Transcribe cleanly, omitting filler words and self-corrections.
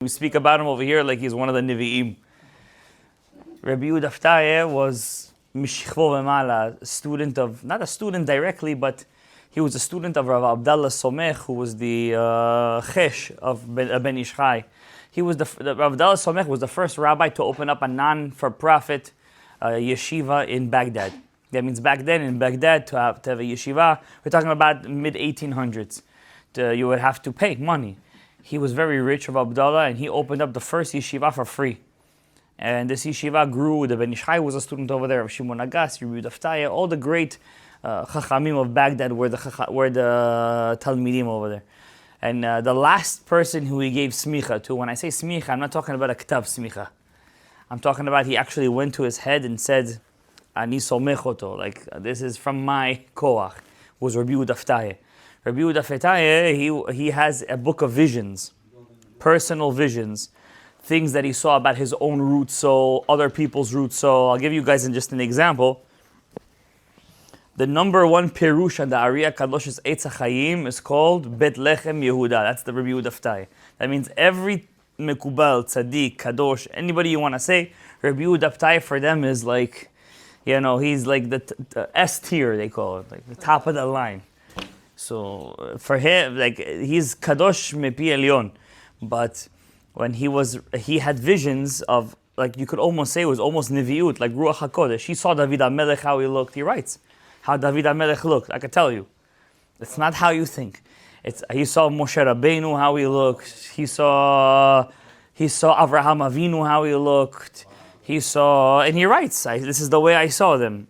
We speak about him over here like he's one of the Nevi'im. Rabbi Yehuda Fetaya was Mishchvo V'mala, student of, not a student directly, but he was a student of Rabbi Abdullah Somekh, who was the Chesh of Ben Ish Chai. Rabbi Abdullah Somekh was the first rabbi to open up a non-for-profit yeshiva in Baghdad. That means back then in Baghdad, to have a yeshiva, we're talking about mid-1800s. You would have to pay money. He was very rich, Rabbi Abdullah, and he opened up the first yeshiva for free. And this yeshiva grew. The Ben Ish Chai was a student over there, of Shimon Agas, Rabbi Yehuda Fetaya, all the great Chachamim of Baghdad were the Talmidim over there. And the last person who he gave smicha to, when I say smicha, I'm not talking about a ktav smicha. I'm talking about he actually went to his head and said, Ani somech oto, like this is from my koach, was Rabbi Yehuda Fetaya. Rabbi Yehuda Fetaya, he has a book of visions, personal visions, things that he saw about his own root soul, other people's root soul. I'll give you guys just an example. The number one Pirush on the Ariya Kadosh's Eitz HaChaim is called Bet Lechem Yehuda. That's the Rabbi Yehuda Fetaya. That means every Mekubal, Tzaddik, Kadosh, anybody you want to say, Rabbi Yehuda Fetaya for them is like, he's like the S tier, they call it, like the top of the line. So for him, like he's Kadosh Mepi Elyon. But when he had visions of, like you could almost say it was almost Nevi'ut, like Ruach HaKodesh. He saw David HaMelech, how he looked. He writes how David HaMelech looked. I could tell you. It's not how you think. He saw Moshe Rabbeinu, how he looked. He saw Avraham Avinu, how he looked. And he writes, this is the way I saw them.